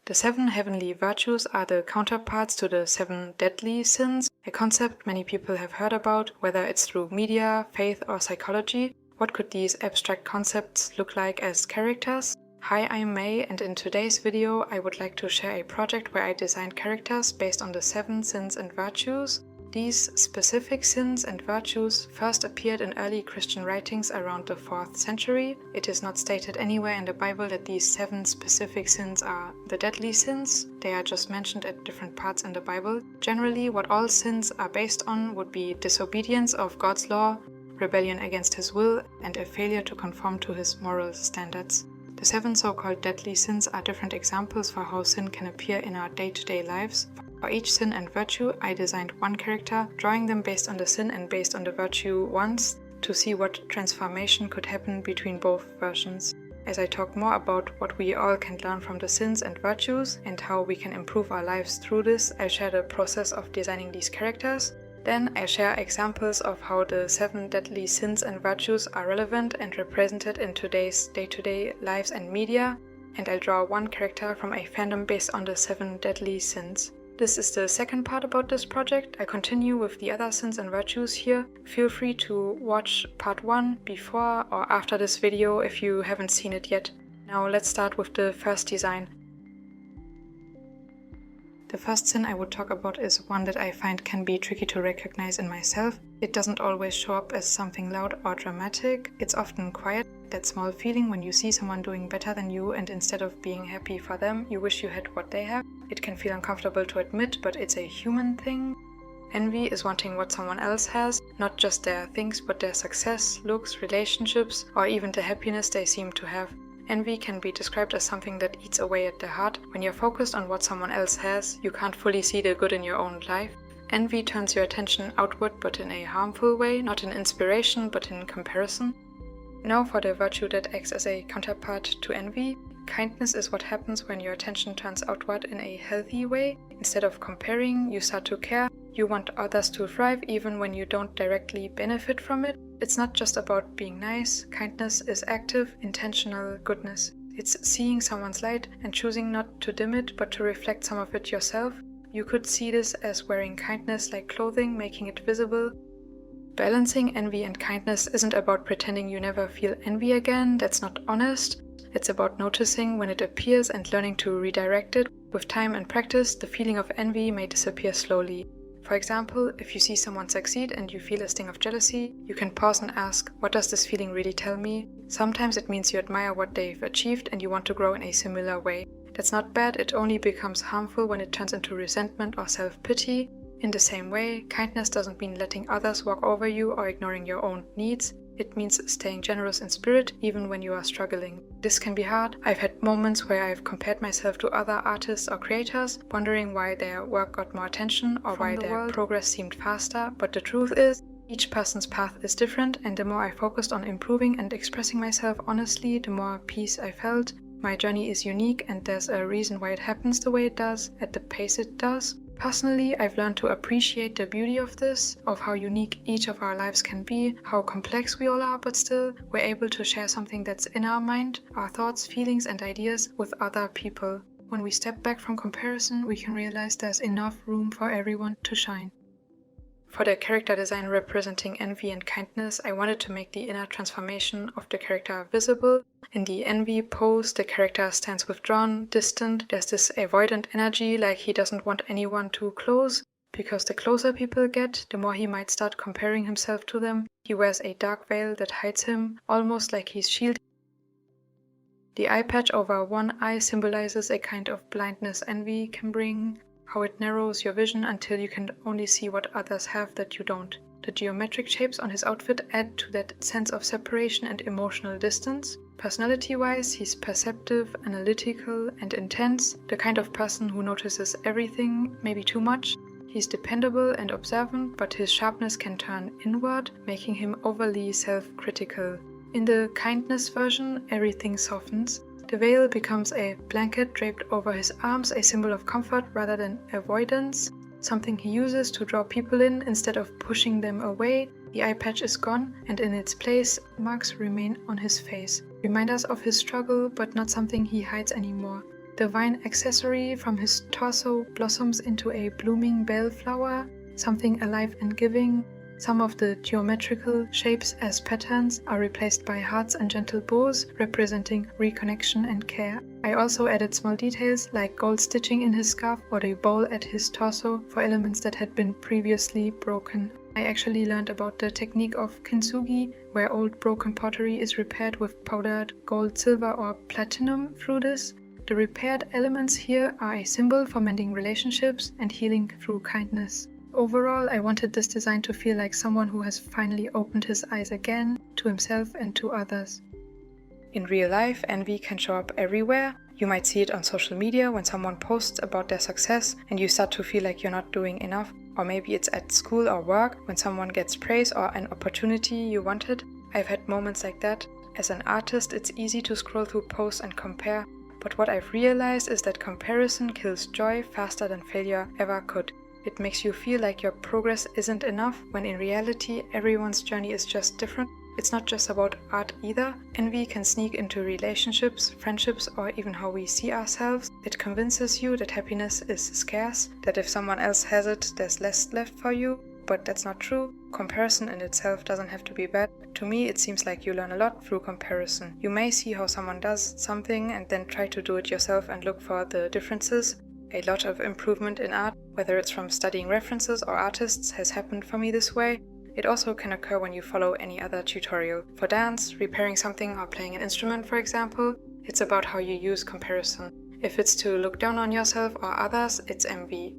The 7 heavenly virtues are the counterparts to the 7 deadly sins, a concept many people have heard about, whether it's through media, faith, or psychology. What could these abstract concepts look like as characters? Hi, I'm May, and in today's video I would like to share a project where I designed characters based on the 7 sins and virtues. These specific sins and virtues first appeared in early Christian writings around the 4th century. It is not stated anywhere in the Bible that these 7 specific sins are the deadly sins. They are just mentioned at different parts in the Bible. Generally, what all sins are based on would be disobedience of God's law, rebellion against His will, and a failure to conform to His moral standards. The 7 so-called deadly sins are different examples for how sin can appear in our day-to-day lives. For each sin and virtue, I designed one character, drawing them based on the sin and based on the virtue once, to see what transformation could happen between both versions. As I talk more about what we all can learn from the sins and virtues and how we can improve our lives through this, I share the process of designing these characters. Then I share examples of how the 7 deadly sins and virtues are relevant and represented in today's day-to-day lives and media, and I draw one character from a fandom based on the 7 deadly sins. This is the second part about this project. I continue with the other sins and virtues here. Feel free to watch part 1 before or after this video if you haven't seen it yet. Now let's start with the first design. The first sin I would talk about is one that I find can be tricky to recognize in myself. It doesn't always show up as something loud or dramatic. It's often quiet, that small feeling when you see someone doing better than you and instead of being happy for them, you wish you had what they have. It can feel uncomfortable to admit, but it's a human thing. Envy is wanting what someone else has, not just their things, but their success, looks, relationships, or even the happiness they seem to have. Envy can be described as something that eats away at the heart. When you're focused on what someone else has, you can't fully see the good in your own life. Envy turns your attention outward, but in a harmful way, not in inspiration, but in comparison. Now for the virtue that acts as a counterpart to envy. Kindness is what happens when your attention turns outward in a healthy way. Instead of comparing, you start to care. You want others to thrive even when you don't directly benefit from it. It's not just about being nice. Kindness is active, intentional goodness. It's seeing someone's light and choosing not to dim it, but to reflect some of it yourself. You could see this as wearing kindness like clothing, making it visible. Balancing envy and kindness isn't about pretending you never feel envy again. That's not honest. It's about noticing when it appears and learning to redirect it. With time and practice, the feeling of envy may disappear slowly. For example, if you see someone succeed and you feel a sting of jealousy, you can pause and ask, what does this feeling really tell me? Sometimes it means you admire what they've achieved and you want to grow in a similar way. That's not bad, it only becomes harmful when it turns into resentment or self-pity. In the same way, kindness doesn't mean letting others walk over you or ignoring your own needs. It means staying generous in spirit even when you are struggling. This can be hard. I've had moments where I've compared myself to other artists or creators, wondering why their work got more attention or why their progress seemed faster. But the truth is, each person's path is different, and the more I focused on improving and expressing myself honestly, the more peace I felt. My journey is unique, and there's a reason why it happens the way it does, at the pace it does. Personally, I've learned to appreciate the beauty of this, of how unique each of our lives can be, how complex we all are, but still, we're able to share something that's in our mind, our thoughts, feelings, and ideas with other people. When we step back from comparison, we can realize there's enough room for everyone to shine. For the character design representing envy and kindness, I wanted to make the inner transformation of the character visible. In the envy pose, the character stands withdrawn, distant. There's this avoidant energy, like he doesn't want anyone too close, because the closer people get, the more he might start comparing himself to them. He wears a dark veil that hides him, almost like he's shielded. The eye patch over one eye symbolizes a kind of blindness envy can bring. How it narrows your vision until you can only see what others have that you don't. The geometric shapes on his outfit add to that sense of separation and emotional distance. Personality-wise, he's perceptive, analytical, and intense, the kind of person who notices everything, maybe too much. He's dependable and observant, but his sharpness can turn inward, making him overly self-critical. In the kindness version, everything softens. The veil becomes a blanket draped over his arms, a symbol of comfort rather than avoidance, something he uses to draw people in instead of pushing them away. The eye patch is gone, and in its place, marks remain on his face. Remind us of his struggle, but not something he hides anymore. The vine accessory from his torso blossoms into a blooming bellflower, something alive and giving. Some of the geometrical shapes as patterns are replaced by hearts and gentle bows, representing reconnection and care. I also added small details like gold stitching in his scarf or the bowl at his torso for elements that had been previously broken. I actually learned about the technique of kintsugi, where old broken pottery is repaired with powdered gold, silver or platinum through this. The repaired elements here are a symbol for mending relationships and healing through kindness. Overall, I wanted this design to feel like someone who has finally opened his eyes again to himself and to others. In real life, envy can show up everywhere. You might see it on social media when someone posts about their success and you start to feel like you're not doing enough. Or maybe it's at school or work when someone gets praise or an opportunity you wanted. I've had moments like that. As an artist, it's easy to scroll through posts and compare. But what I've realized is that comparison kills joy faster than failure ever could. It makes you feel like your progress isn't enough, when in reality everyone's journey is just different. It's not just about art either. Envy can sneak into relationships, friendships, or even how we see ourselves. It convinces you that happiness is scarce, that if someone else has it, there's less left for you. But that's not true. Comparison in itself doesn't have to be bad. To me, it seems like you learn a lot through comparison. You may see how someone does something and then try to do it yourself and look for the differences. A lot of improvement in art, whether it's from studying references or artists, has happened for me this way. It also can occur when you follow any other tutorial. For dance, repairing something or playing an instrument, for example, it's about how you use comparison. If it's to look down on yourself or others, it's envy.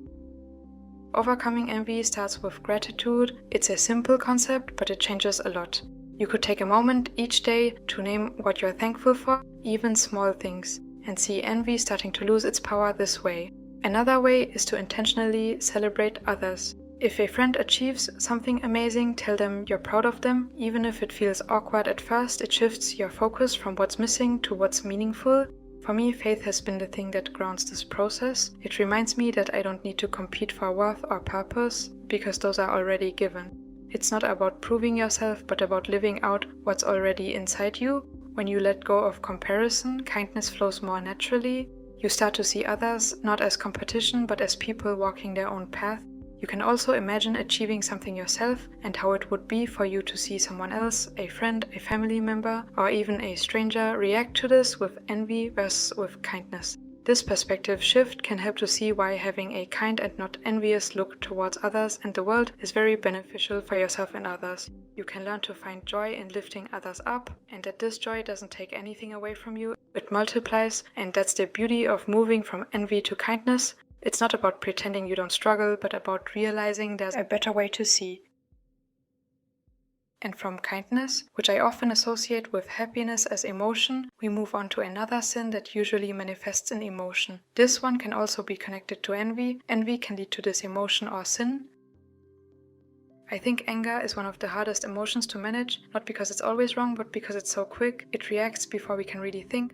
Overcoming envy starts with gratitude. It's a simple concept, but it changes a lot. You could take a moment each day to name what you're thankful for, even small things, and see envy starting to lose its power this way. Another way is to intentionally celebrate others. If a friend achieves something amazing, tell them you're proud of them. Even if it feels awkward at first, it shifts your focus from what's missing to what's meaningful. For me, faith has been the thing that grounds this process. It reminds me that I don't need to compete for worth or purpose, because those are already given. It's not about proving yourself, but about living out what's already inside you. When you let go of comparison, kindness flows more naturally. You start to see others not as competition, but as people walking their own path. You can also imagine achieving something yourself and how it would be for you to see someone else, a friend, a family member, or even a stranger, react to this with envy versus with kindness. This perspective shift can help to see why having a kind and not envious look towards others and the world is very beneficial for yourself and others. You can learn to find joy in lifting others up, and that this joy doesn't take anything away from you. It multiplies, and that's the beauty of moving from envy to kindness. It's not about pretending you don't struggle, but about realizing there's a better way to see. And from kindness, which I often associate with happiness as emotion, we move on to another sin that usually manifests in emotion. This one can also be connected to envy. Envy can lead to this emotion or sin. I think anger is one of the hardest emotions to manage, not because it's always wrong, but because it's so quick. It reacts before we can really think.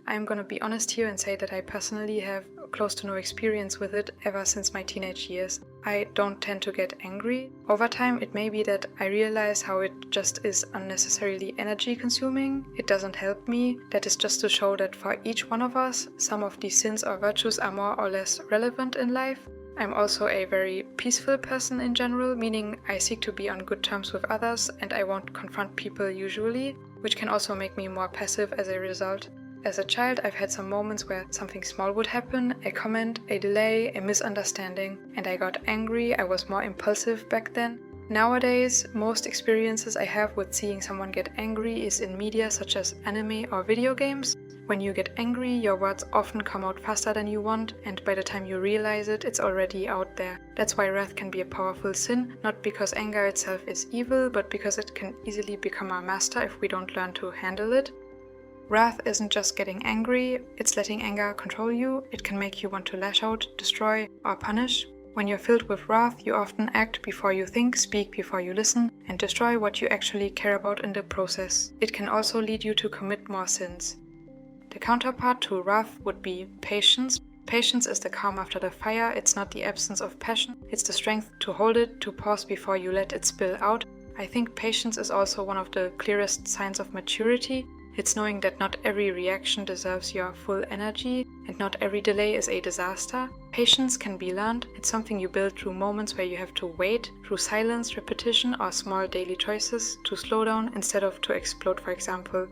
I'm gonna be honest here and say that I personally have close to no experience with it ever since my teenage years. I don't tend to get angry. Over time, it may be that I realize how it just is unnecessarily energy consuming. It doesn't help me. That is just to show that for each one of us, some of these sins or virtues are more or less relevant in life. I'm also a very peaceful person in general, meaning I seek to be on good terms with others and I won't confront people usually, which can also make me more passive as a result. As a child, I've had some moments where something small would happen, a comment, a delay, a misunderstanding, and I got angry. I was more impulsive back then. Nowadays, most experiences I have with seeing someone get angry is in media such as anime or video games. When you get angry, your words often come out faster than you want, and by the time you realize it, it's already out there. That's why wrath can be a powerful sin, not because anger itself is evil, but because it can easily become our master if we don't learn to handle it. Wrath isn't just getting angry, it's letting anger control you. It can make you want to lash out, destroy, or punish. When you're filled with wrath, you often act before you think, speak before you listen, and destroy what you actually care about in the process. It can also lead you to commit more sins. The counterpart to wrath would be patience. Patience is the calm after the fire. It's not the absence of passion, it's the strength to hold it, to pause before you let it spill out. I think patience is also one of the clearest signs of maturity. It's knowing that not every reaction deserves your full energy, and not every delay is a disaster. Patience can be learned. It's something you build through moments where you have to wait, through silence, repetition, or small daily choices to slow down instead of to explode, for example.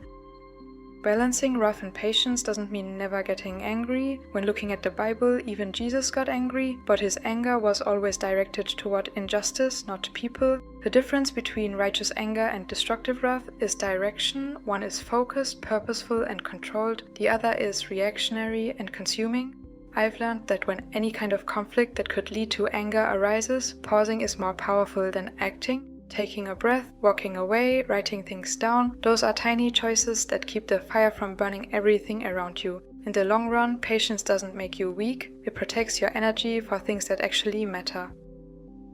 Balancing wrath and patience doesn't mean never getting angry. When looking at the Bible, even Jesus got angry, but his anger was always directed toward injustice, not people. The difference between righteous anger and destructive wrath is direction. One is focused, purposeful, and controlled. The other is reactionary and consuming. I've learned that when any kind of conflict that could lead to anger arises, pausing is more powerful than acting. Taking a breath, walking away, writing things down, those are tiny choices that keep the fire from burning everything around you. In the long run, patience doesn't make you weak, it protects your energy for things that actually matter.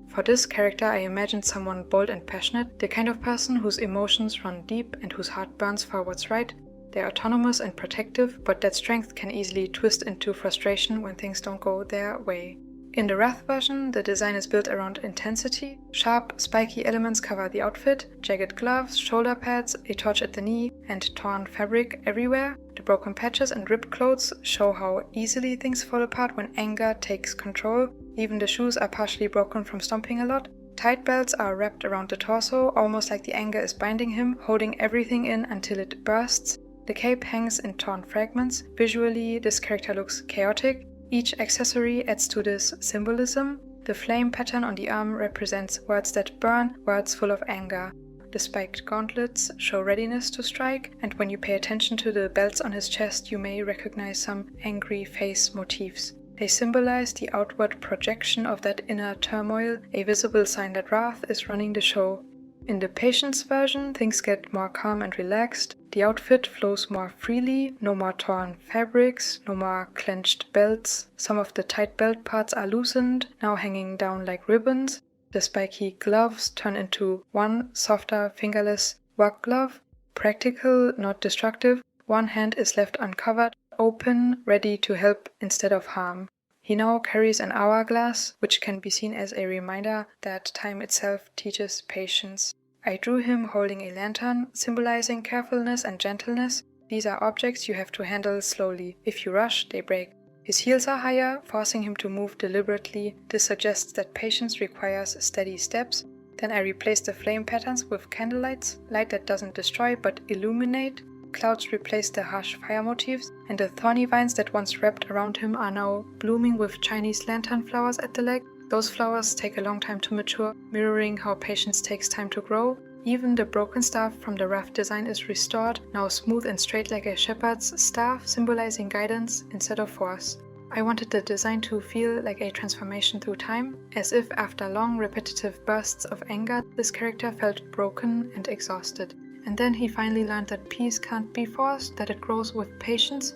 For this character, I imagined someone bold and passionate, the kind of person whose emotions run deep and whose heart burns for what's right. They're autonomous and protective, but that strength can easily twist into frustration when things don't go their way. In the Wrath version, the design is built around intensity. Sharp, spiky elements cover the outfit, jagged gloves, shoulder pads, a torch at the knee, and torn fabric everywhere. The broken patches and ripped clothes show how easily things fall apart when anger takes control. Even the shoes are partially broken from stomping a lot. Tight belts are wrapped around the torso, almost like the anger is binding him, holding everything in until it bursts. The cape hangs in torn fragments. Visually, this character looks chaotic. Each accessory adds to this symbolism. The flame pattern on the arm represents words that burn, words full of anger. The spiked gauntlets show readiness to strike, and when you pay attention to the belts on his chest, you may recognize some angry face motifs. They symbolize the outward projection of that inner turmoil, a visible sign that wrath is running the show. In the Patience version, things get more calm and relaxed. The outfit flows more freely, no more torn fabrics, no more clenched belts. Some of the tight belt parts are loosened, now hanging down like ribbons. The spiky gloves turn into one softer, fingerless work glove. Practical, not destructive. One hand is left uncovered, open, ready to help instead of harm. He now carries an hourglass, which can be seen as a reminder that time itself teaches patience. I drew him holding a lantern, symbolizing carefulness and gentleness. These are objects you have to handle slowly. If you rush, they break. His heels are higher, forcing him to move deliberately. This suggests that patience requires steady steps. Then I replaced the flame patterns with candlelights, light that doesn't destroy but illuminate. Clouds replaced the harsh fire motifs, and the thorny vines that once wrapped around him are now blooming with Chinese lantern flowers at the leg. Those flowers take a long time to mature, mirroring how patience takes time to grow. Even the broken staff from the Wrath design is restored, now smooth and straight like a shepherd's staff, symbolizing guidance instead of force. I wanted the design to feel like a transformation through time, as if after long repetitive bursts of anger, this character felt broken and exhausted. And then he finally learned that peace can't be forced, that it grows with patience.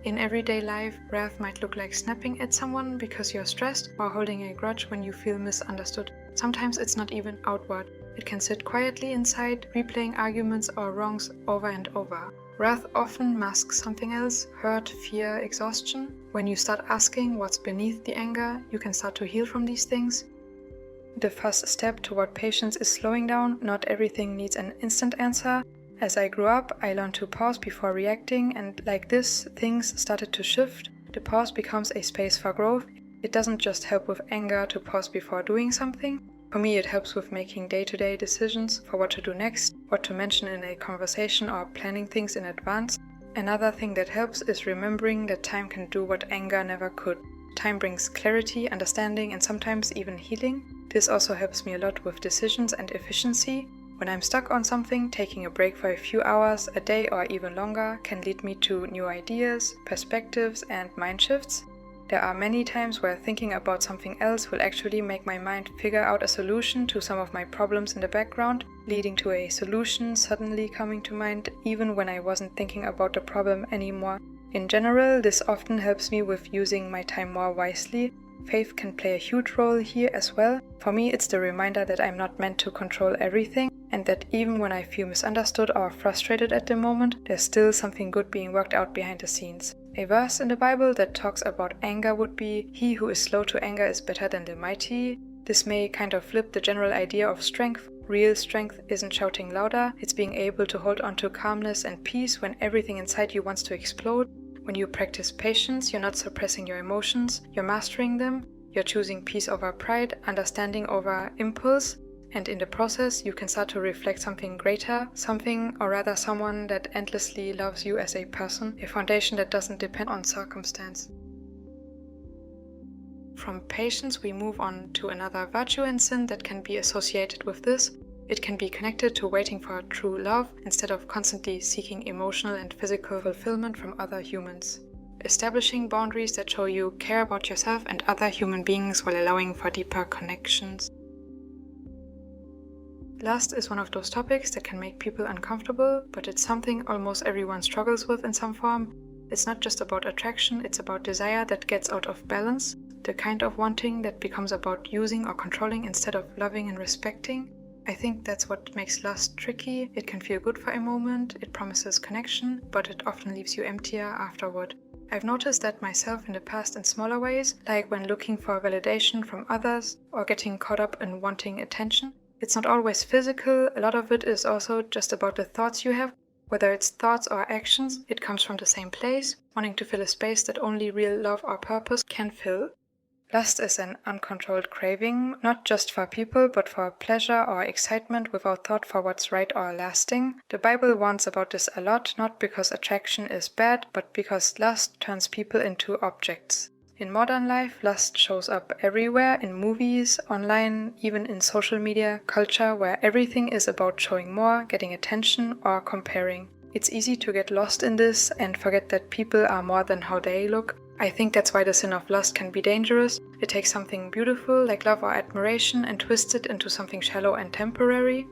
In everyday life, wrath might look like snapping at someone because you're stressed or holding a grudge when you feel misunderstood. Sometimes it's not even outward. It can sit quietly inside, replaying arguments or wrongs over and over. Wrath often masks something else: hurt, fear, exhaustion. When you start asking what's beneath the anger, you can start to heal from these things. The first step toward patience is slowing down. Not everything needs an instant answer. As I grew up, I learned to pause before reacting, and like this, things started to shift. The pause becomes a space for growth. It doesn't just help with anger to pause before doing something. For me, it helps with making day-to-day decisions for what to do next, what to mention in a conversation, or planning things in advance. Another thing that helps is remembering that time can do what anger never could. Time brings clarity, understanding, and sometimes even healing. This also helps me a lot with decisions and efficiency. When I'm stuck on something, taking a break for a few hours, a day, or even longer can lead me to new ideas, perspectives, and mind shifts. There are many times where thinking about something else will actually make my mind figure out a solution to some of my problems in the background, leading to a solution suddenly coming to mind even when I wasn't thinking about the problem anymore. In general, this often helps me with using my time more wisely. Faith can play a huge role here as well. For me, it's the reminder that I'm not meant to control everything, and that even when I feel misunderstood or frustrated at the moment, there's still something good being worked out behind the scenes. A verse in the Bible that talks about anger would be, "He who is slow to anger is better than the mighty." This may kind of flip the general idea of strength. real strength isn't shouting louder, it's being able to hold on to calmness and peace when everything inside you wants to explode. When you practice patience, you're not suppressing your emotions, you're mastering them, you're choosing peace over pride, understanding over impulse, and in the process, you can start to reflect something greater, something, or rather someone that endlessly loves you as a person, a foundation that doesn't depend on circumstance. From patience, we move on to another virtue and sin that can be associated with this. It can be connected to waiting for true love instead of constantly seeking emotional and physical fulfillment from other humans. Establishing boundaries that show you care about yourself and other human beings while allowing for deeper connections. Lust is one of those topics that can make people uncomfortable, but it's something almost everyone struggles with in some form. It's not just about attraction, it's about desire that gets out of balance, the kind of wanting that becomes about using or controlling instead of loving and respecting. I think that's what makes lust tricky. It can feel good for a moment, it promises connection, but it often leaves you emptier afterward. I've noticed that myself in the past in smaller ways, like when looking for validation from others or getting caught up in wanting attention. It's not always physical, a lot of it is also just about the thoughts you have. Whether it's thoughts or actions, it comes from the same place, wanting to fill a space that only real love or purpose can fill. Lust is an uncontrolled craving, not just for people, but for pleasure or excitement without thought for what's right or lasting. The Bible warns about this a lot, not because attraction is bad, but because lust turns people into objects. In modern life, lust shows up everywhere, in movies, online, even in social media culture, where everything is about showing more, getting attention, or comparing. It's easy to get lost in this and forget that people are more than how they look. I think that's why the sin of lust can be dangerous. It takes something beautiful, like love or admiration, and twists it into something shallow and temporary.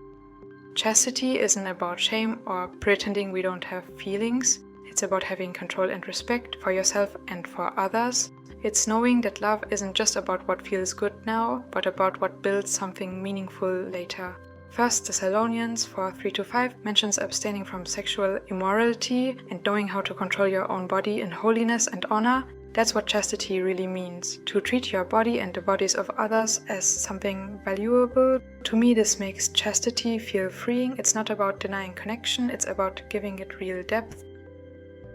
Chastity isn't about shame or pretending we don't have feelings. It's about having control and respect for yourself and for others. It's knowing that love isn't just about what feels good now, but about what builds something meaningful later. 1 Thessalonians 4:3-5 mentions abstaining from sexual immorality and knowing how to control your own body in holiness and honor. That's what chastity really means, to treat your body and the bodies of others as something valuable. To me, this makes chastity feel freeing. It's not about denying connection, it's about giving it real depth.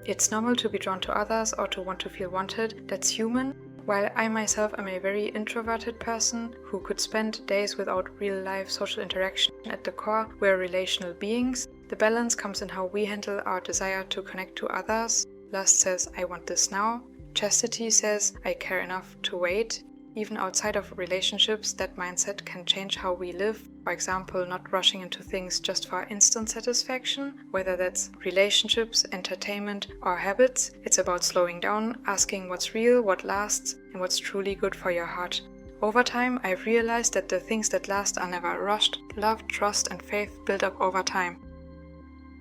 It's normal to be drawn to others or to want to feel wanted, that's human. While I myself am a very introverted person who could spend days without real-life social interaction, at the core we're relational beings. The balance comes in how we handle our desire to connect to others. Lust says, I want this now. Chastity says, I care enough to wait. Even outside of relationships, that mindset can change how we live. For example, not rushing into things just for instant satisfaction, whether that's relationships, entertainment, or habits. It's about slowing down, asking what's real, what lasts, and what's truly good for your heart. Over time, I've realized that the things that last are never rushed. Love, trust, and faith build up over time.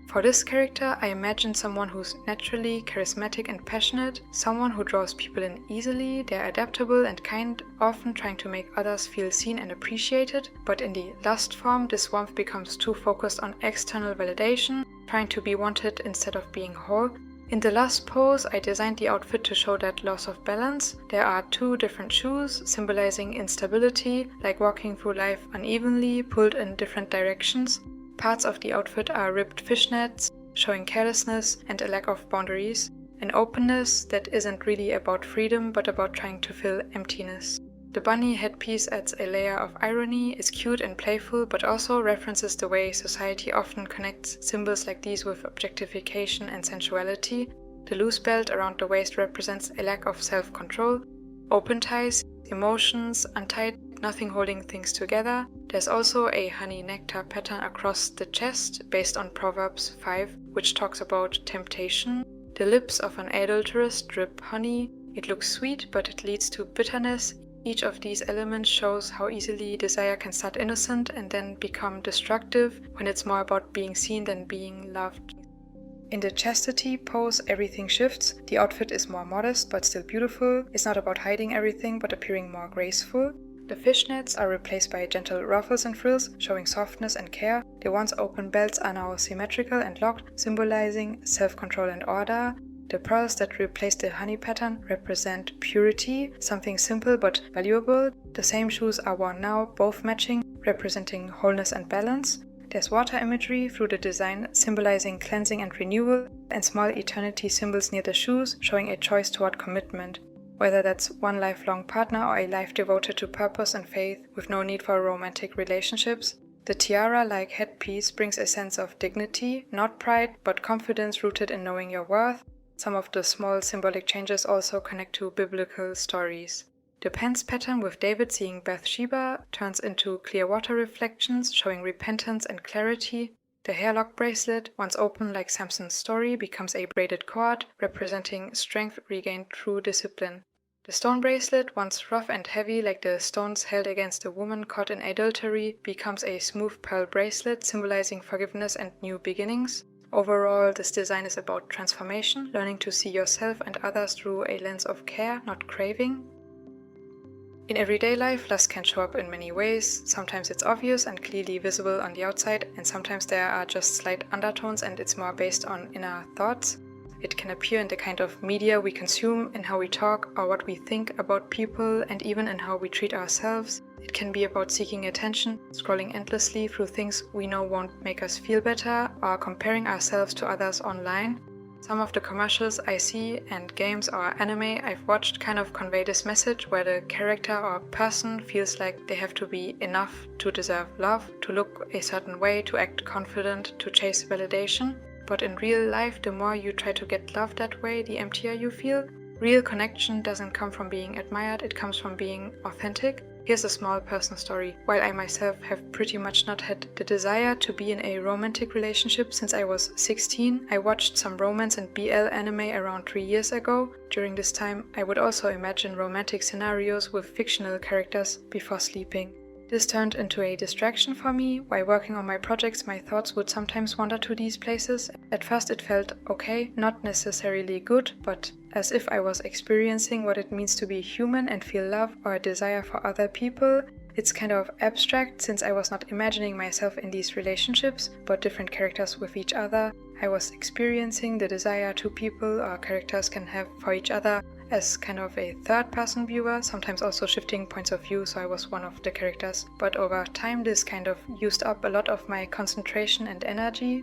For this character, I imagine someone who's naturally charismatic and passionate, someone who draws people in easily. They're adaptable and kind, often trying to make others feel seen and appreciated, but in the lust form, this warmth becomes too focused on external validation, trying to be wanted instead of being whole. In the lust pose, I designed the outfit to show that loss of balance. There are 2 different shoes, symbolizing instability, like walking through life unevenly, pulled in different directions. Parts of the outfit are ripped fishnets, showing carelessness and a lack of boundaries, an openness that isn't really about freedom but about trying to fill emptiness. The bunny headpiece adds a layer of irony, is cute and playful, but also references the way society often connects symbols like these with objectification and sensuality. The loose belt around the waist represents a lack of self-control. Open ties, emotions, untied, nothing holding things together. There's also a honey nectar pattern across the chest based on Proverbs 5, which talks about temptation. The lips of an adulteress drip honey. It looks sweet, but it leads to bitterness. Each of these elements shows how easily desire can start innocent and then become destructive when it's more about being seen than being loved. In the chastity pose, everything shifts. The outfit is more modest but still beautiful. It's not about hiding everything but appearing more graceful. The fishnets are replaced by gentle ruffles and frills, showing softness and care. The once open belts are now symmetrical and locked, symbolizing self-control and order. The pearls that replace the honey pattern represent purity, something simple but valuable. The same shoes are worn now, both matching, representing wholeness and balance. There's water imagery through the design symbolizing cleansing and renewal, and small eternity symbols near the shoes showing a choice toward commitment, whether that's one lifelong partner or a life devoted to purpose and faith with no need for romantic relationships. The tiara-like headpiece brings a sense of dignity, not pride, but confidence rooted in knowing your worth. Some of the small symbolic changes also connect to biblical stories. The pants pattern with David seeing Bathsheba turns into clear water reflections, showing repentance and clarity. The hairlock bracelet, once open like Samson's story, becomes a braided cord, representing strength regained through discipline. The stone bracelet, once rough and heavy like the stones held against a woman caught in adultery, becomes a smooth pearl bracelet, symbolizing forgiveness and new beginnings. Overall, this design is about transformation, learning to see yourself and others through a lens of care, not craving. In everyday life, lust can show up in many ways. Sometimes it's obvious and clearly visible on the outside, and sometimes there are just slight undertones and it's more based on inner thoughts. It can appear in the kind of media we consume, in how we talk or what we think about people, and even in how we treat ourselves. It can be about seeking attention, scrolling endlessly through things we know won't make us feel better, or comparing ourselves to others online. Some of the commercials I see and games or anime I've watched kind of convey this message where the character or person feels like they have to be enough to deserve love, to look a certain way, to act confident, to chase validation. But in real life, the more you try to get love that way, the emptier you feel. Real connection doesn't come from being admired, it comes from being authentic. Here's a small personal story. While I myself have pretty much not had the desire to be in a romantic relationship since I was 16, I watched some romance and BL anime around 3 years ago. During this time, I would also imagine romantic scenarios with fictional characters before sleeping. This turned into a distraction for me. While working on my projects, my thoughts would sometimes wander to these places. At first it felt okay, not necessarily good, but as if I was experiencing what it means to be human and feel love or a desire for other people. It's kind of abstract since I was not imagining myself in these relationships, but different characters with each other. I was experiencing the desire two people or characters can have for each other as kind of a third-person viewer, sometimes also shifting points of view, so I was one of the characters. But over time this kind of used up a lot of my concentration and energy.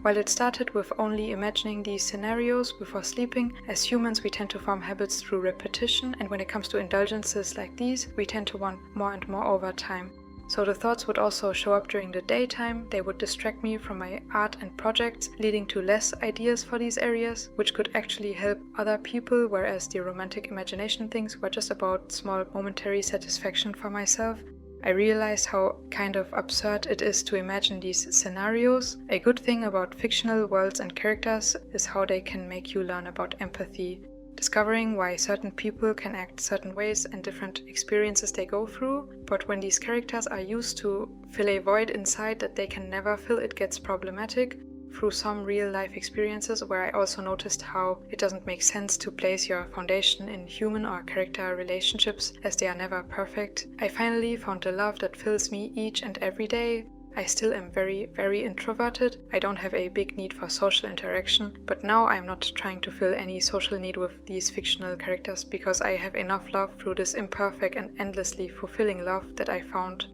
While it started with only imagining these scenarios before sleeping, as humans we tend to form habits through repetition, and when it comes to indulgences like these, we tend to want more and more over time. So the thoughts would also show up during the daytime, they would distract me from my art and projects, leading to less ideas for these areas, which could actually help other people, whereas the romantic imagination things were just about small momentary satisfaction for myself. I realized how kind of absurd it is to imagine these scenarios. A good thing about fictional worlds and characters is how they can make you learn about empathy, discovering why certain people can act certain ways and different experiences they go through. But when these characters are used to fill a void inside that they can never fill, it gets problematic. Through some real-life experiences where I also noticed how it doesn't make sense to place your foundation in human or character relationships as they are never perfect, I finally found the love that fills me each and every day. I still am very, very introverted. I don't have a big need for social interaction, but now I'm not trying to fill any social need with these fictional characters because I have enough love through this imperfect and endlessly fulfilling love that I found.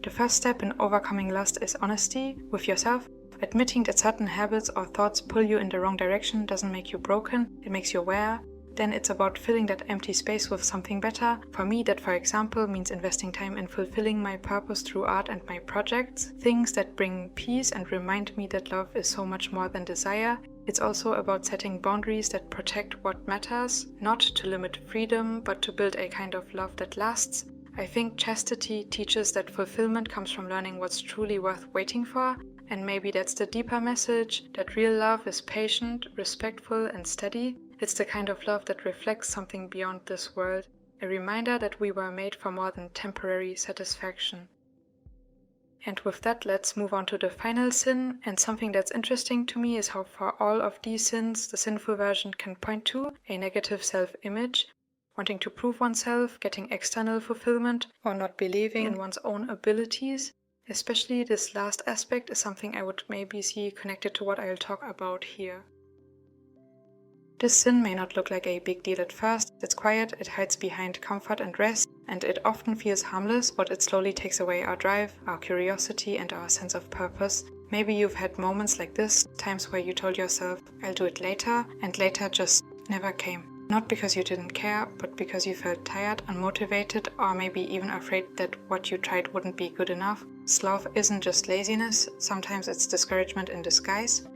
The first step in overcoming lust is honesty with yourself. Admitting that certain habits or thoughts pull you in the wrong direction doesn't make you broken, it makes you aware. Then it's about filling that empty space with something better. For me, that for example means investing time in fulfilling my purpose through art and my projects, things that bring peace and remind me that love is so much more than desire. It's also about setting boundaries that protect what matters, not to limit freedom, but to build a kind of love that lasts. I think chastity teaches that fulfillment comes from learning what's truly worth waiting for. And maybe that's the deeper message, that real love is patient, respectful, and steady. It's the kind of love that reflects something beyond this world, a reminder that we were made for more than temporary satisfaction. And with that, let's move on to the final sin. And something that's interesting to me is how for all of these sins, the sinful version can point to a negative self-image, wanting to prove oneself, getting external fulfillment, or not believing in one's own abilities. Especially this last aspect is something I would maybe see connected to what I'll talk about here. This sin may not look like a big deal at first. It's quiet, it hides behind comfort and rest. and it often feels harmless, but it slowly takes away our drive, our curiosity, and our sense of purpose. Maybe you've had moments like this, times where you told yourself, I'll do it later, and later just never came. Not because you didn't care, but because you felt tired, unmotivated, or maybe even afraid that what you tried wouldn't be good enough. Sloth isn't just laziness, sometimes it's discouragement in disguise.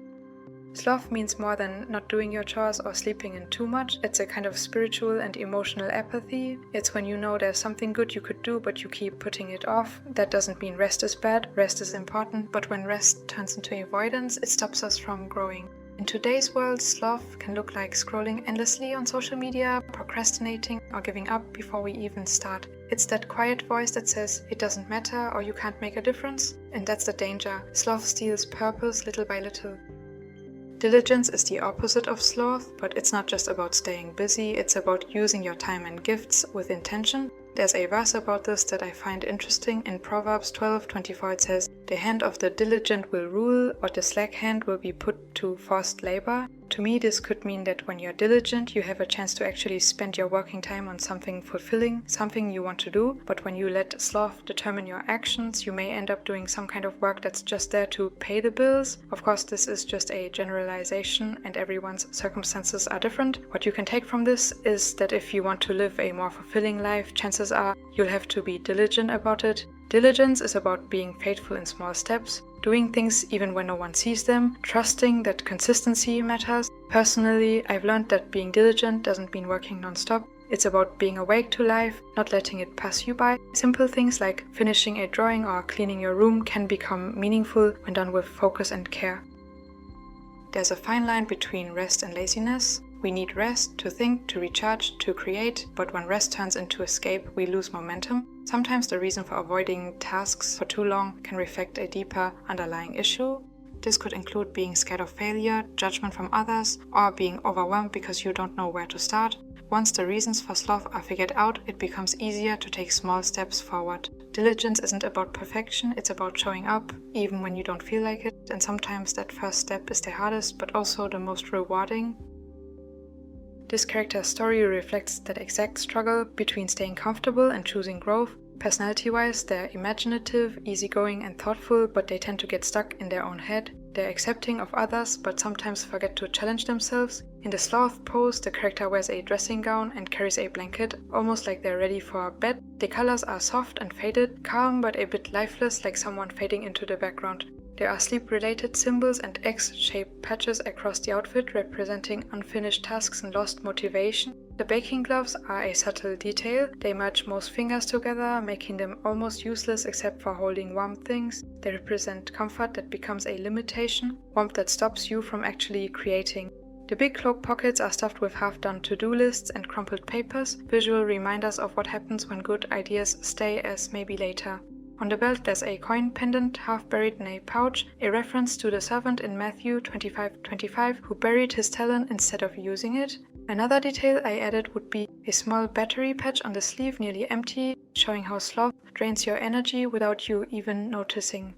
Sloth means more than not doing your chores or sleeping in too much. It's a kind of spiritual and emotional apathy. It's when you know there's something good you could do, but you keep putting it off. That doesn't mean rest is bad, rest is important, but when rest turns into avoidance, it stops us from growing. In today's world, sloth can look like scrolling endlessly on social media, procrastinating, or giving up before we even start. It's that quiet voice that says, it doesn't matter or you can't make a difference. And that's the danger. Sloth steals purpose little by little. Diligence is the opposite of sloth, but it's not just about staying busy, it's about using your time and gifts with intention. There's a verse about this that I find interesting. In Proverbs 12:24 it says, "The hand of the diligent will rule, but the slack hand will be put to forced labor." To me, this could mean that when you're diligent, you have a chance to actually spend your working time on something fulfilling, something you want to do. But when you let sloth determine your actions, you may end up doing some kind of work that's just there to pay the bills. Of course, this is just a generalization and everyone's circumstances are different. What you can take from this is that if you want to live a more fulfilling life, chances are you'll have to be diligent about it. Diligence is about being faithful in small steps, doing things even when no one sees them, trusting that consistency matters. Personally, I've learned that being diligent doesn't mean working non-stop. It's about being awake to life, not letting it pass you by. Simple things like finishing a drawing or cleaning your room can become meaningful when done with focus and care. There's a fine line between rest and laziness. We need rest to think, to recharge, to create, but when rest turns into escape, we lose momentum. Sometimes the reason for avoiding tasks for too long can reflect a deeper underlying issue. This could include being scared of failure, judgment from others, or being overwhelmed because you don't know where to start. Once the reasons for sloth are figured out, it becomes easier to take small steps forward. Diligence isn't about perfection, it's about showing up, even when you don't feel like it, and sometimes that first step is the hardest, but also the most rewarding. This character's story reflects that exact struggle between staying comfortable and choosing growth. Personality-wise, they're imaginative, easygoing, and thoughtful, but they tend to get stuck in their own head. They're accepting of others, but sometimes forget to challenge themselves. In the sloth pose, the character wears a dressing gown and carries a blanket, almost like they're ready for bed. The colors are soft and faded, calm but a bit lifeless, like someone fading into the background. There are sleep-related symbols and X-shaped patches across the outfit representing unfinished tasks and lost motivation. The baking gloves are a subtle detail. They merge most fingers together, making them almost useless except for holding warm things. They represent comfort that becomes a limitation, warmth that stops you from actually creating. The big cloak pockets are stuffed with half-done to-do lists and crumpled papers, visual reminders of what happens when good ideas stay as maybe later. On the belt there's a coin pendant half buried in a pouch, a reference to the servant in Matthew 25:25 who buried his talent instead of using it. Another detail I added would be a small battery patch on the sleeve nearly empty, showing how sloth drains your energy without you even noticing.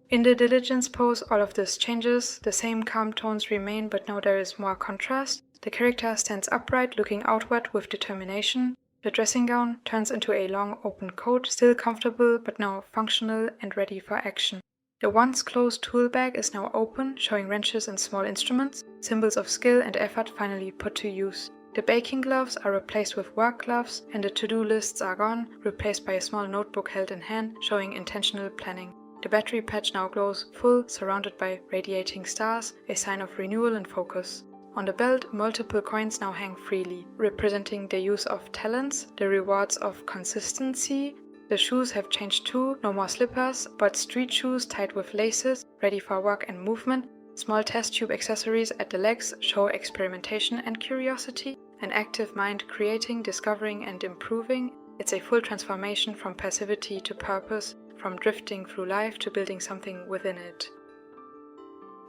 In the diligence pose, all of this changes, the same calm tones remain, but now there is more contrast. The character stands upright, looking outward with determination. The dressing gown turns into a long open coat, still comfortable but now functional and ready for action. The once closed tool bag is now open, showing wrenches and small instruments, symbols of skill and effort finally put to use. The baking gloves are replaced with work gloves, and the to-do lists are gone, replaced by a small notebook held in hand, showing intentional planning. The battery patch now glows full, surrounded by radiating stars, a sign of renewal and focus. On the belt, multiple coins now hang freely, representing the use of talents, the rewards of consistency. The shoes have changed too, no more slippers, but street shoes tied with laces, ready for work and movement. Small test tube accessories at the legs show experimentation and curiosity, an active mind creating, discovering and improving. It's a full transformation from passivity to purpose, from drifting through life to building something within it.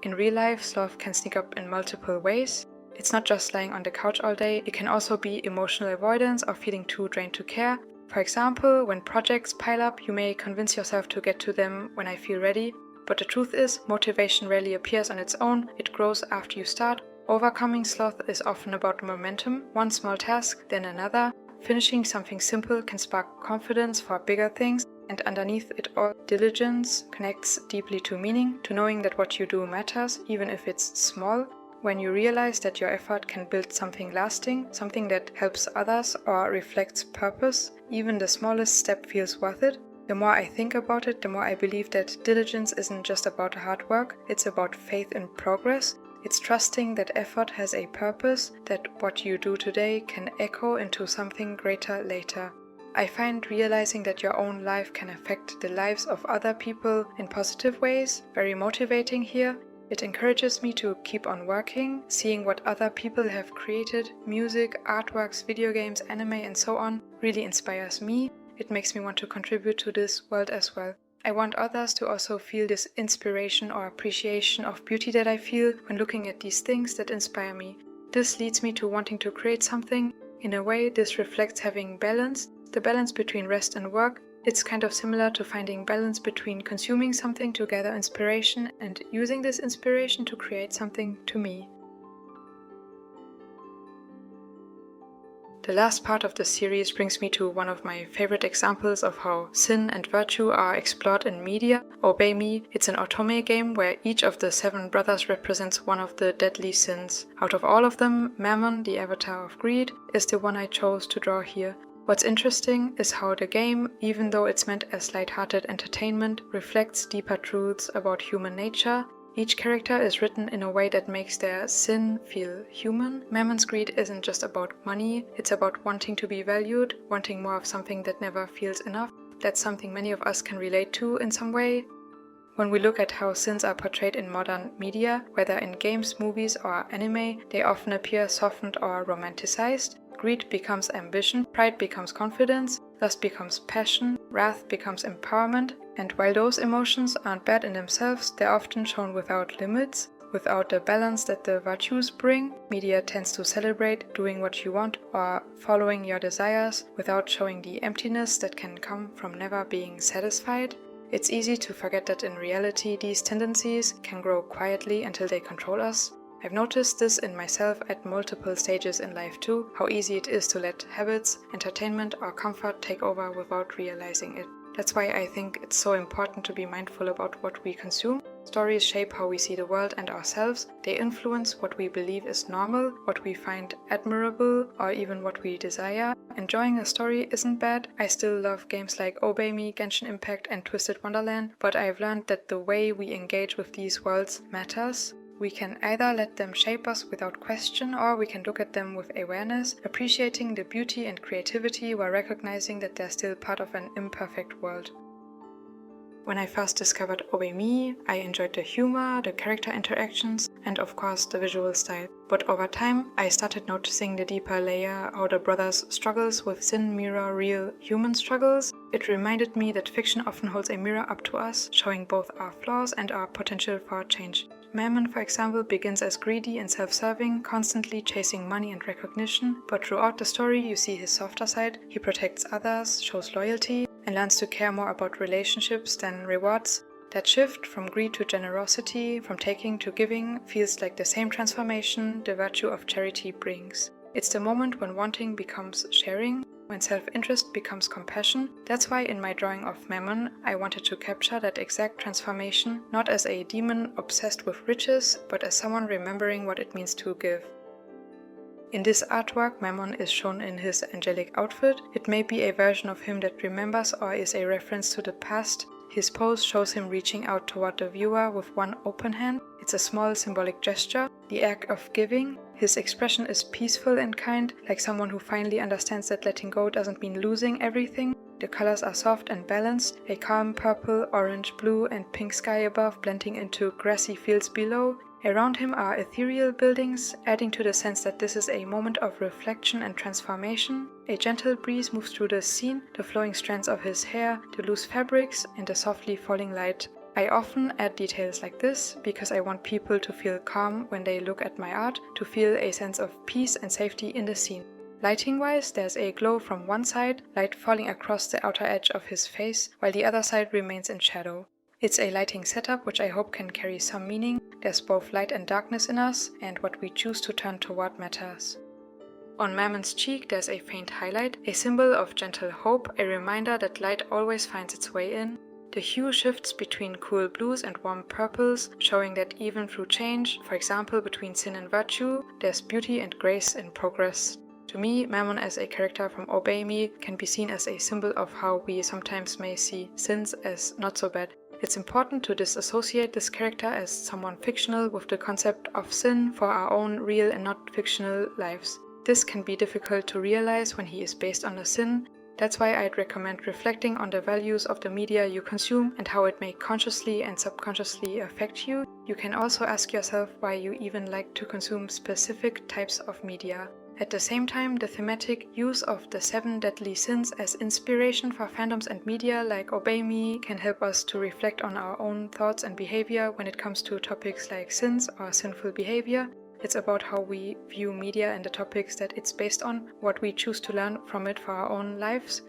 In real life, sloth can sneak up in multiple ways. It's not just lying on the couch all day, it can also be emotional avoidance or feeling too drained to care. For example, when projects pile up, you may convince yourself to get to them when I feel ready. But the truth is, motivation rarely appears on its own, it grows after you start. Overcoming sloth is often about momentum, one small task, then another. Finishing something simple can spark confidence for bigger things, and underneath it all, diligence connects deeply to meaning, to knowing that what you do matters, even if it's small. When you realize that your effort can build something lasting, something that helps others or reflects purpose, even the smallest step feels worth it. The more I think about it, the more I believe that diligence isn't just about hard work, it's about faith in progress. It's trusting that effort has a purpose, that what you do today can echo into something greater later. I find realizing that your own life can affect the lives of other people in positive ways very motivating here. It encourages me to keep on working, seeing what other people have created, music, artworks, video games, anime, and so on, really inspires me. It makes me want to contribute to this world as well. I want others to also feel this inspiration or appreciation of beauty that I feel when looking at these things that inspire me. This leads me to wanting to create something. In a way, this reflects having balance, the balance between rest and work. It's kind of similar to finding balance between consuming something to gather inspiration and using this inspiration to create something to me. The last part of the series brings me to one of my favorite examples of how sin and virtue are explored in media. Obey Me. It's an otome game where each of the 7 brothers represents one of the deadly sins. Out of all of them, Mammon, the avatar of greed, is the one I chose to draw here. What's interesting is how the game, even though it's meant as light-hearted entertainment, reflects deeper truths about human nature. Each character is written in a way that makes their sin feel human. Mammon's greed isn't just about money, it's about wanting to be valued, wanting more of something that never feels enough. That's something many of us can relate to in some way. When we look at how sins are portrayed in modern media, whether in games, movies, or anime, they often appear softened or romanticized. Greed becomes ambition, pride becomes confidence, lust becomes passion, wrath becomes empowerment, and while those emotions aren't bad in themselves, they're often shown without limits, without the balance that the virtues bring. Media tends to celebrate doing what you want or following your desires without showing the emptiness that can come from never being satisfied. It's easy to forget that in reality these tendencies can grow quietly until they control us. I've noticed this in myself at multiple stages in life too, how easy it is to let habits, entertainment, or comfort take over without realizing it. That's why I think it's so important to be mindful about what we consume. Stories shape how we see the world and ourselves. They influence what we believe is normal, what we find admirable, or even what we desire. Enjoying a story isn't bad. I still love games like Obey Me, Genshin Impact, and Twisted Wonderland, but I've learned that the way we engage with these worlds matters. We can either let them shape us without question, or we can look at them with awareness, appreciating the beauty and creativity while recognizing that they're still part of an imperfect world. When I first discovered Obey Me, I enjoyed the humor, the character interactions, and of course the visual style. But over time, I started noticing the deeper layer, how the brothers' struggles with sin mirror real human struggles. It reminded me that fiction often holds a mirror up to us, showing both our flaws and our potential for change. Mammon, for example, begins as greedy and self-serving, constantly chasing money and recognition, but throughout the story you see his softer side. He protects others, shows loyalty, and learns to care more about relationships than rewards. That shift from greed to generosity, from taking to giving, feels like the same transformation the virtue of charity brings. It's the moment when wanting becomes sharing, when self-interest becomes compassion. That's why in my drawing of Mammon, I wanted to capture that exact transformation, not as a demon obsessed with riches, but as someone remembering what it means to give. In this artwork, Mammon is shown in his angelic outfit. It may be a version of him that remembers or is a reference to the past. His pose shows him reaching out toward the viewer with one open hand. It's a small symbolic gesture, the act of giving. His expression is peaceful and kind, like someone who finally understands that letting go doesn't mean losing everything. The colors are soft and balanced, a calm purple, orange, blue, and pink sky above blending into grassy fields below. Around him are ethereal buildings, adding to the sense that this is a moment of reflection and transformation. A gentle breeze moves through the scene, the flowing strands of his hair, the loose fabrics, and the softly falling light. I often add details like this because I want people to feel calm when they look at my art, to feel a sense of peace and safety in the scene. Lighting-wise, there's a glow from one side, light falling across the outer edge of his face, while the other side remains in shadow. It's a lighting setup which I hope can carry some meaning. There's both light and darkness in us, and what we choose to turn toward matters. On Mammon's cheek there's a faint highlight, a symbol of gentle hope, a reminder that light always finds its way in. The hue shifts between cool blues and warm purples, showing that even through change, for example between sin and virtue, there's beauty and grace in progress. To me, Mammon as a character from Obey Me can be seen as a symbol of how we sometimes may see sins as not so bad. It's important to disassociate this character as someone fictional with the concept of sin for our own real and not fictional lives. This can be difficult to realize when he is based on a sin. That's why I'd recommend reflecting on the values of the media you consume and how it may consciously and subconsciously affect you. You can also ask yourself why you even like to consume specific types of media. At the same time, the thematic use of the 7 deadly sins as inspiration for fandoms and media like Obey Me can help us to reflect on our own thoughts and behavior when it comes to topics like sins or sinful behavior. It's about how we view media and the topics that it's based on, what we choose to learn from it for our own lives.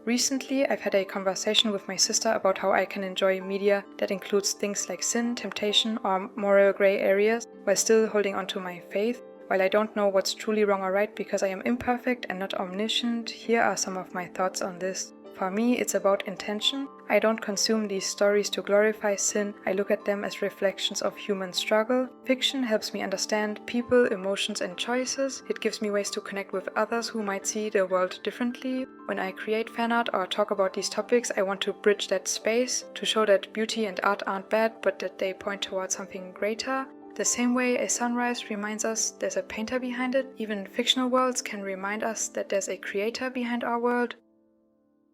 Recently, I've had a conversation with my sister about how I can enjoy media that includes things like sin, temptation, or moral gray areas while still holding on to my faith. While I don't know what's truly wrong or right because I am imperfect and not omniscient, here are some of my thoughts on this. For me, it's about intention. I don't consume these stories to glorify sin, I look at them as reflections of human struggle. Fiction helps me understand people, emotions and choices. It gives me ways to connect with others who might see the world differently. When I create fan art or talk about these topics, I want to bridge that space, to show that beauty and art aren't bad, but that they point towards something greater. The same way a sunrise reminds us there's a painter behind it, even fictional worlds can remind us that there's a creator behind our world.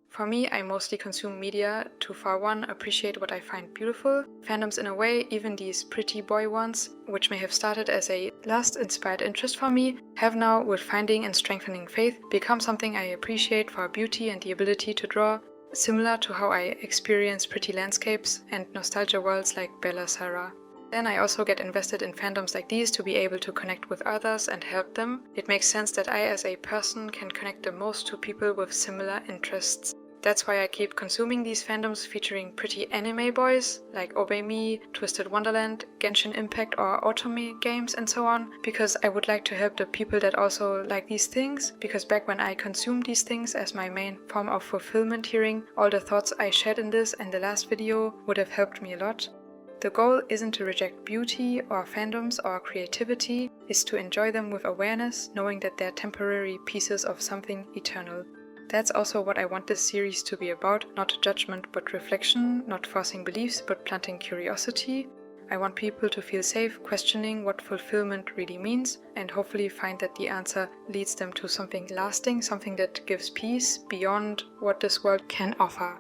For me, I mostly consume media to, for one, appreciate what I find beautiful. Fandoms in a way, even these pretty boy ones, which may have started as a lust-inspired interest for me, have now, with finding and strengthening faith, become something I appreciate for beauty and the ability to draw, similar to how I experience pretty landscapes and nostalgia worlds like Bella Sarah. Then I also get invested in fandoms like these to be able to connect with others and help them. It makes sense that I as a person can connect the most to people with similar interests. That's why I keep consuming these fandoms featuring pretty anime boys like Obey Me, Twisted Wonderland, Genshin Impact or Otome games and so on, because I would like to help the people that also like these things, because back when I consumed these things as my main form of fulfillment hearing, all the thoughts I shared in this and the last video would have helped me a lot. The goal isn't to reject beauty or fandoms or creativity, it's to enjoy them with awareness, knowing that they're temporary pieces of something eternal. That's also what I want this series to be about, not judgment but reflection, not forcing beliefs but planting curiosity. I want people to feel safe questioning what fulfillment really means and hopefully find that the answer leads them to something lasting, something that gives peace beyond what this world can offer.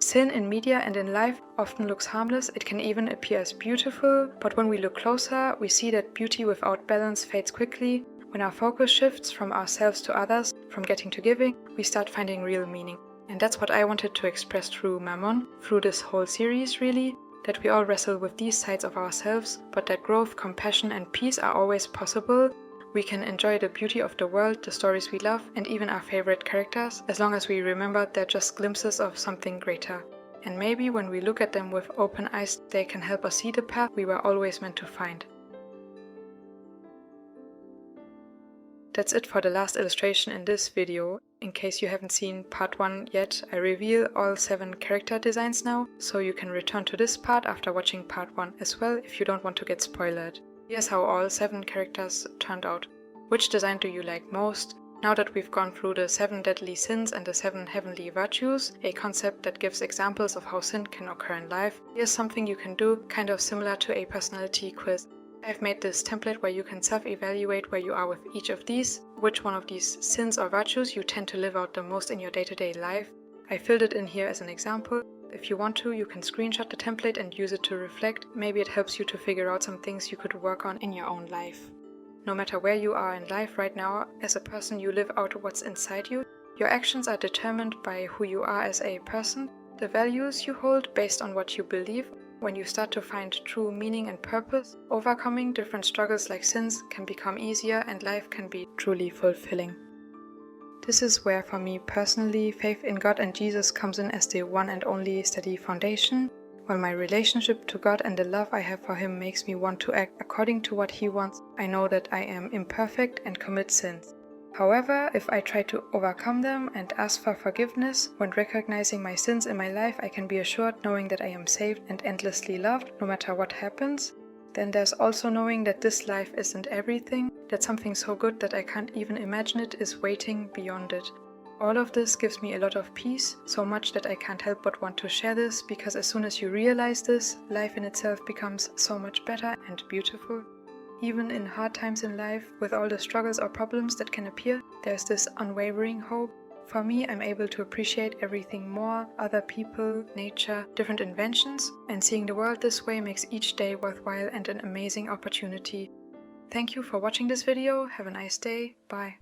Sin in media and in life often looks harmless, it can even appear as beautiful, but when we look closer, we see that beauty without balance fades quickly. When our focus shifts from ourselves to others, from getting to giving, we start finding real meaning. And that's what I wanted to express through Mammon, through this whole series really, that we all wrestle with these sides of ourselves, but that growth, compassion and peace are always possible. We can enjoy the beauty of the world, the stories we love, and even our favorite characters, as long as we remember they're just glimpses of something greater. And maybe when we look at them with open eyes, they can help us see the path we were always meant to find. That's it for the last illustration in this video. In case you haven't seen part 1 yet, I reveal all 7 character designs now, so you can return to this part after watching part 1 as well if you don't want to get spoiled. Here's how all 7 characters turned out. Which design do you like most? Now that we've gone through the 7 deadly sins and the 7 heavenly virtues, a concept that gives examples of how sin can occur in life, here's something you can do, kind of similar to a personality quiz. I've made this template where you can self-evaluate where you are with each of these, which one of these sins or virtues you tend to live out the most in your day-to-day life. I filled it in here as an example. If you want to, you can screenshot the template and use it to reflect. Maybe it helps you to figure out some things you could work on in your own life. No matter where you are in life right now, as a person you live out what's inside you. Your actions are determined by who you are as a person, the values you hold based on what you believe. When you start to find true meaning and purpose, overcoming different struggles like sins can become easier and life can be truly fulfilling. This is where, for me personally, faith in God and Jesus comes in as the one and only steady foundation. While my relationship to God and the love I have for Him makes me want to act according to what He wants, I know that I am imperfect and commit sins. However, if I try to overcome them and ask for forgiveness, when recognizing my sins in my life, I can be assured knowing that I am saved and endlessly loved no matter what happens. Then there's also knowing that this life isn't everything, that something so good that I can't even imagine it is waiting beyond it. All of this gives me a lot of peace, so much that I can't help but want to share this, because as soon as you realize this, life in itself becomes so much better and beautiful. Even in hard times in life, with all the struggles or problems that can appear, there's this unwavering hope. For me, I'm able to appreciate everything more, other people, nature, different inventions, and seeing the world this way makes each day worthwhile and an amazing opportunity. Thank you for watching this video, have a nice day, bye.